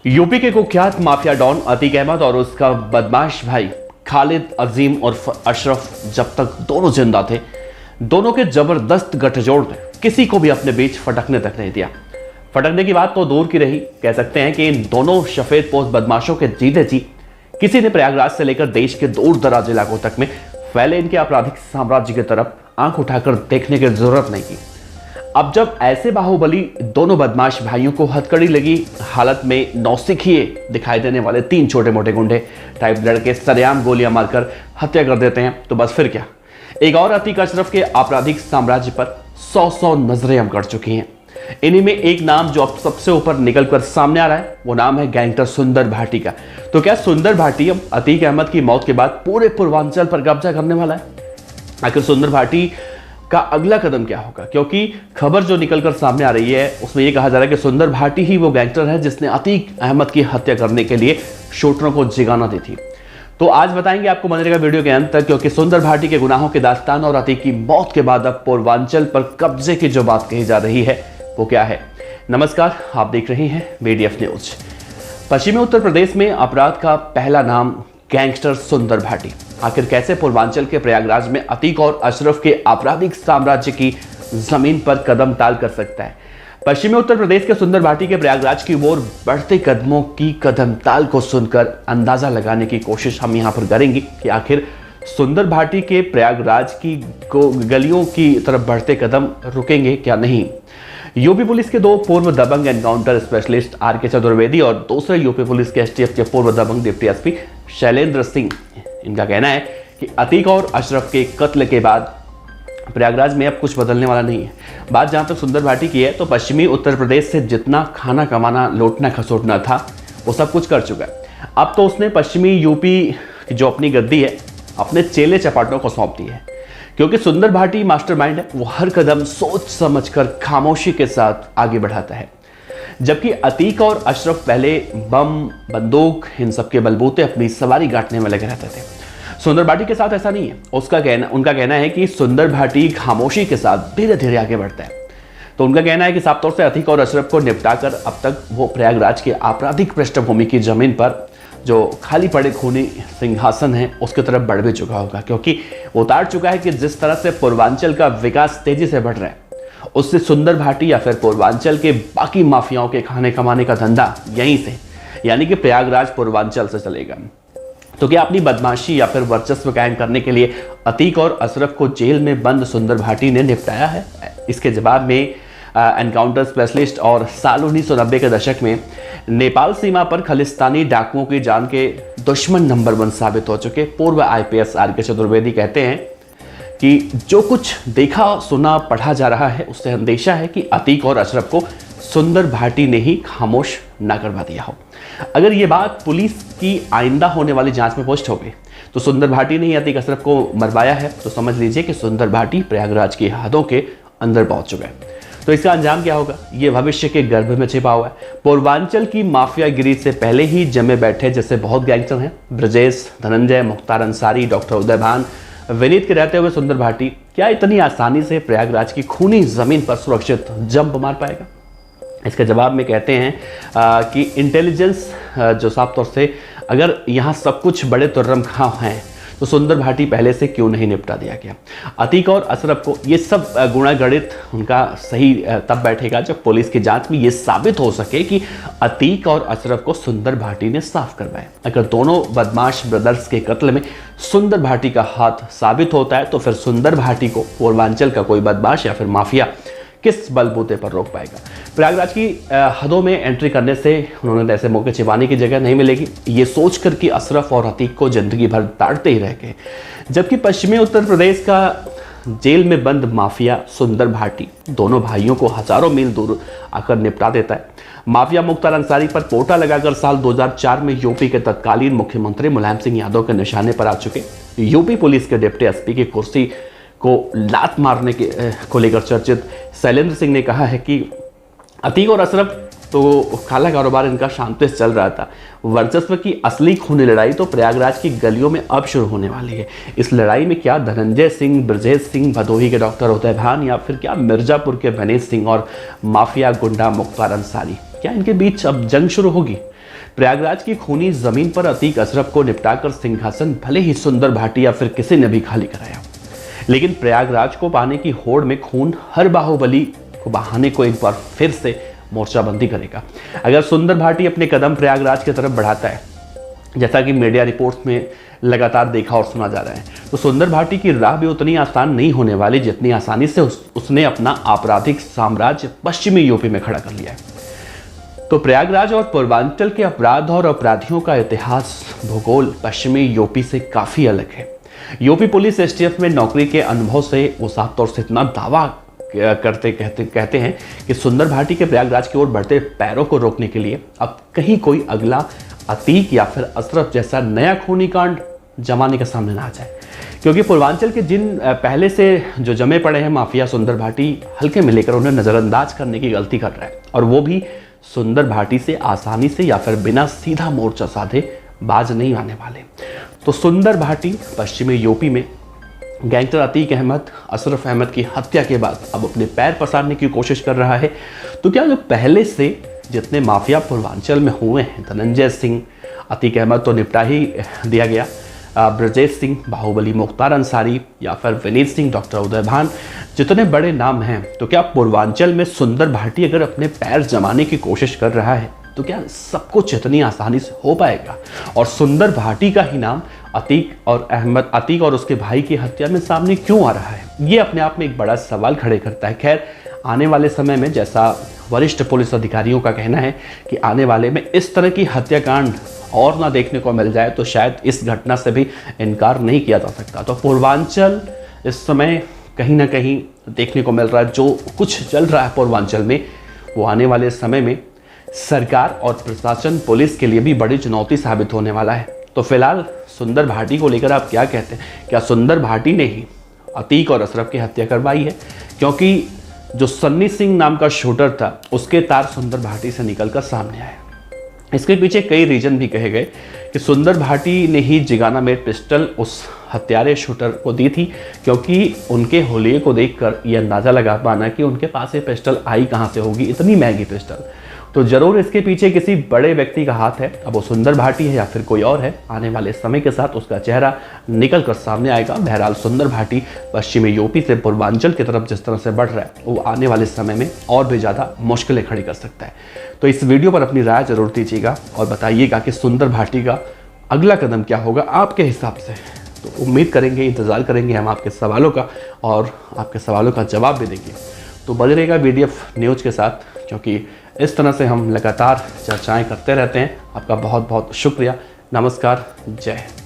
UP के कुख्यात mafia don Atiq Ahmad और उसका बदमाश भाई खालिद अजीम उर्फ अशरफ जब तक दोनों जिंदा थे, दोनों के जबरदस्त गठजोड़ ने किसी को भी अपने बीच फटकने तक नहीं दिया। फटकने की बात तो दूर की रही, कह सकते हैं कि इन दोनों सफेद पोस्ट बदमाशों के जीते जी किसी ने प्रयागराज से लेकर देश के दूर दराज इलाकों तक में फैले इनके आपराधिक साम्राज्य की तरफ आंख उठाकर देखने की जरूरत नहीं की। अब जब ऐसे बाहुबली दोनों बदमाश भाइयों को हथकड़ी लगी हालत में नौसिखिए दिखाई देने वाले तीन छोटे मोटे गुंडे टाइप लड़के सरेआम गोलियां मारकर हत्या कर देते हैं, तो बस फिर क्या, एक और अतीक अशरफ के आपराधिक साम्राज्य पर 100 नजरें अब गड़ चुकी हैं। इन्हीं में एक नाम जो अब सबसे ऊपर निकल कर सामने आ रहा है, वो नाम है गैंगस्टर सुंदर भाटी का। तो क्या सुंदर भाटी अब अतीक अहमद की मौत के बाद पूरे पूर्वांचल पर कब्जा करने वाला है? आखिर सुंदर भाटी का अगला कदम क्या होगा? क्योंकि खबर जो निकलकर सामने आ रही है उसमें यह कहा जा रहा है कि सुंदर भाटी ही वो गैंगस्टर है जिसने अतीक अहमद की हत्या करने के लिए शूटरों को जिगाना दी थी। तो आज बताएंगे आपको, बने रहेगा वीडियो के अंत तक, क्योंकि सुंदर भाटी के गुनाहों की दास्तान और अतीक की मौत के बाद अब पूर्वांचल पर कब्जे की जो बात कही जा रही है वो क्या है। नमस्कार, आप देख रहे हैं BDF न्यूज। पश्चिमी उत्तर प्रदेश में अपराध का पहला नाम गैंगस्टर सुंदर भाटी। आखिर कैसे पूर्वांचल के प्रयागराज में अतीक और अशरफ के आपराधिक साम्राज्य की जमीन पर कदम ताल कर सकता है? पश्चिमी उत्तर प्रदेश के सुंदर भाटी के प्रयागराज की ओर बढ़ते कदमों की कदम ताल को सुनकर अंदाजा लगाने की कोशिश हम यहां पर करेंगे कि आखिर सुंदर भाटी के प्रयागराज की गलियों की तरफ बढ़ते कदम रुकेंगे क्या नहीं। यूपी पुलिस के दो पूर्व दबंग एनकाउंटर स्पेशलिस्ट RK चतुर्वेदी और दूसरे यूपी पुलिस के STF के पूर्व दबंग डिप्टी SP शैलेंद्र सिंह, इनका कहना है कि अतीक और अशरफ के कत्ल के बाद प्रयागराज में अब कुछ बदलने वाला नहीं है। बात जहां तक सुंदर भाटी की है तो पश्चिमी उत्तर प्रदेश से जितना खाना कमाना लौटना खसोटना था वो सब कुछ कर चुका है। अब तो उसने पश्चिमी यूपी की जो अपनी गद्दी है अपने चेले चपाटों को सौंप दी है, क्योंकि सुंदर भाटी मास्टरमाइंड है। वो हर कदम सोच समझकर खामोशी के साथ आगे बढ़ाता है, जबकि अतीक और अशरफ पहले बम बंदूक इन सब के बलबूते अपनी सवारी काटने में लगे रहते थे। सुंदर भाटी के साथ ऐसा नहीं है। उनका कहना है कि सुंदर भाटी खामोशी के साथ धीरे धीरे आगे बढ़ता है। तो उनका कहना है कि साफ तौर से अतीक और अशरफ को निपटाकर अब तक वो प्रयागराज के आपराधिक पृष्ठभूमि की जमीन पर जो खाली पड़े खूनी सिंहासन है उसकी तरफ बढ़ भी चुका होगा, क्योंकि वो उतार चुका है कि जिस तरह से पूर्वांचल का विकास तेजी से बढ़ रहा है उससे सुंदर भाटी या फिर पूर्वांचल के बाकी माफियाओं के खाने कमाने का धंधा यहीं से, यानी कि प्रयागराज पूर्वांचल से चलेगा। तो क्या अपनी बदमाशी या फिर वर्चस्व कायम करने के लिए अतीक और अशरफ को जेल में बंद सुंदर भाटी ने निपटाया है? इसके जवाब में एनकाउंटर स्पेशलिस्ट और साल 1990 के दशक में नेपाल सीमा पर खलिस्तानी डाकुओं की जान के दुश्मन नंबर 1 साबित हो चुके पूर्व IPS RK चतुर्वेदी कहते हैं कि जो कुछ देखा सुना पढ़ा जा रहा है उससे अंदेशा है कि अतीक और अशरफ को सुंदर भाटी ने ही खामोश ना करवा दिया हो। अगर ये बात पुलिस की आइंदा होने वाली जांच में पुष्ट हो गई तो सुंदर भाटी ने ही अतीक अशरफ को मरवाया है, तो समझ लीजिए कि सुंदर भाटी प्रयागराज की हदों के अंदर पहुंच चुका है। तो इसका अंजाम क्या होगा ये भविष्य के गर्भ में छिपा हुआ है। पूर्वांचल की माफियागिरी से पहले ही जमे बैठे जैसे बहुत गैंगस्टर हैं, ब्रजेश, धनंजय, मुख्तार अंसारी, डॉक्टर उदय भान, विनीत के रहते हुए सुंदर भाटी क्या इतनी आसानी से प्रयागराज की खूनी जमीन पर सुरक्षित जंप मार पाएगा? इसके जवाब में कहते हैं कि इंटेलिजेंस जो साफ तौर से अगर यहाँ सब कुछ बड़े तुर्रम खां हैं तो सुंदर भाटी पहले से क्यों नहीं निपटा दिया गया। अतीक और अशरफ को ये सब गुणागणित उनका सही तब बैठेगा जब पुलिस की जांच में ये साबित हो सके कि अतीक और अशरफ को सुंदर भाटी ने साफ करवाया। अगर दोनों बदमाश ब्रदर्स के कत्ल में सुंदर भाटी का हाथ साबित होता है तो फिर सुंदर भाटी को पूर्वांचल का कोई बदमाश या फिर माफिया किस बलबूते पर रोक पाएगा? प्रयागराज की हदों में एंट्री करने से उन्होंने ऐसे मौके छिपाने की जगह नहीं मिलेगी, ये सोचकर कि अशरफ और अतीक को जिंदगी भर ताड़ते ही रह गए। जबकि पश्चिमी उत्तर प्रदेश का जेल में बंद माफिया सुंदर भाटी दोनों भाइयों को हजारों मील दूर आकर निपटा देता है। माफिया मुख्तार अंसारी पर पोटा लगाकर साल 2004 में यूपी के तत्कालीन मुख्यमंत्री मुलायम सिंह यादव के निशाने पर आ चुके यूपी पुलिस के डिप्टी SP की कुर्सी को लात मारने को लेकर चर्चित शैलेंद्र सिंह ने कहा है कि अतीक और अशरफ तो काला कारोबार इनका शांति से चल रहा था, वर्चस्व की असली खूनी लड़ाई तो प्रयागराज की गलियों में अब शुरू होने वाली है। इस लड़ाई में क्या धनंजय सिंह, ब्रजेश सिंह, भदोही के डॉक्टर उदय भान या फिर क्या मिर्जापुर के वनीश सिंह और माफिया गुंडा मुख्तार अंसारी, क्या इनके बीच अब जंग शुरू होगी? प्रयागराज की खूनी जमीन पर अतीक अशरफ को निपटाकर सिंहासन भले ही सुंदर भाटी या फिर किसी ने भी खाली कराया, लेकिन प्रयागराज को पाने की होड़ में खून हर बाहुबली को बहाने को एक बार फिर से मोर्चाबंदी करेगा। अगर सुंदर भाटी अपने कदम प्रयागराज की तरफ बढ़ाता है, जैसा कि मीडिया रिपोर्ट्स में लगातार देखा और सुना जा रहा है, तो सुंदर भाटी की राह भी उतनी आसान नहीं होने वाली जितनी आसानी से उसने अपना आपराधिक साम्राज्य पश्चिमी यूपी में खड़ा कर लिया है। तो प्रयागराज और पूर्वांचल के अपराध और अपराधियों का इतिहास भूगोल पश्चिमी यूपी से काफी अलग है। यूपी पुलिस एसटीएफ में नौकरी के अनुभव से वो साफ तौर से इतना दावा कहते हैं कि सुंदर भाटी के प्रयागराज की ओर बढ़ते पैरों को रोकने के लिए अब कहीं कोई अगला अतीक या फिर अशरफ जैसा नया खूनी कांड जमाने के सामने ना आ जाए, क्योंकि पूर्वांचल के जिन पहले से जो जमे पड़े हैं माफिया, सुंदर भाटी हल्के में लेकर उन्हें नज़रअंदाज करने की गलती कर रहा है, और वो भी सुंदर भाटी से आसानी से या फिर बिना सीधा मोर्चा साधे बाज नहीं आने वाले। तो सुंदर भाटी पश्चिमी यूपी में गैंगस्टर अतीक अहमद अशरफ अहमद की हत्या के बाद अब अपने पैर पसारने की कोशिश कर रहा है। तो क्या जो पहले से जितने माफिया पूर्वांचल में हुए हैं, धनंजय सिंह, अतीक अहमद तो निपटा ही दिया गया, ब्रजेश सिंह, बाहुबली मुख्तार अंसारी या फिर विनीत सिंह, डॉक्टर उदय भान, जितने बड़े नाम हैं, तो क्या पूर्वांचल में सुंदर भाटी अगर अपने पैर जमाने की कोशिश कर रहा है तो क्या सब कुछ इतनी आसानी से हो पाएगा? और सुंदर भाटी का ही नाम अतीक और उसके भाई की हत्या में सामने क्यों आ रहा है? ये अपने आप में एक बड़ा सवाल खड़े करता है। खैर, आने वाले समय में, जैसा वरिष्ठ पुलिस अधिकारियों का कहना है कि आने वाले में इस तरह की हत्याकांड और ना देखने को मिल जाए, तो शायद इस घटना से भी इनकार नहीं किया जा सकता। तो पूर्वांचल इस समय कहीं ना कहीं देखने को मिल रहा है, जो कुछ चल रहा है पूर्वांचल में, वो आने वाले समय में सरकार और प्रशासन, पुलिस के लिए भी बड़ी चुनौती साबित होने वाला है। तो फिलहाल सुंदर भाटी को लेकर आप क्या कहते हैं? क्या सुंदर भाटी ने ही अतीक और अशरफ की हत्या करवाई है? क्योंकि जो सन्नी सिंह नाम का शूटर था, उसके तार सुंदर भाटी से निकलकर सामने आए। इसके पीछे कई रीजन भी कहे गए कि सुंदर भाटी ने ही जिगाना मेड पिस्टल उस हत्यारे शूटर को दी थी, क्योंकि उनके होलिये को देखकर यह अंदाज़ा लगा पाना कि उनके पास ये पिस्टल आई कहाँ से होगी, इतनी महंगी पिस्टल। तो जरूर इसके पीछे किसी बड़े व्यक्ति का हाथ है। अब वो सुंदर भाटी है या फिर कोई और है, आने वाले समय के साथ उसका चेहरा निकल कर सामने आएगा। बहरहाल सुंदर भाटी पश्चिमी यूपी से पूर्वांचल की तरफ जिस तरह से बढ़ रहा है, वो आने वाले समय में और भी ज़्यादा मुश्किलें खड़ी कर सकता है। तो इस वीडियो पर अपनी राय जरूर दीजिएगा और बताइएगा कि सुंदर भाटी का अगला कदम क्या होगा आपके हिसाब से। तो उम्मीद करेंगे, इंतज़ार करेंगे हम आपके सवालों का, और आपके सवालों का जवाब भी देंगे। तो बने रहेगा VDF न्यूज़ के साथ, क्योंकि इस तरह से हम लगातार चर्चाएं करते रहते हैं। आपका बहुत बहुत शुक्रिया। नमस्कार, जय हिंद।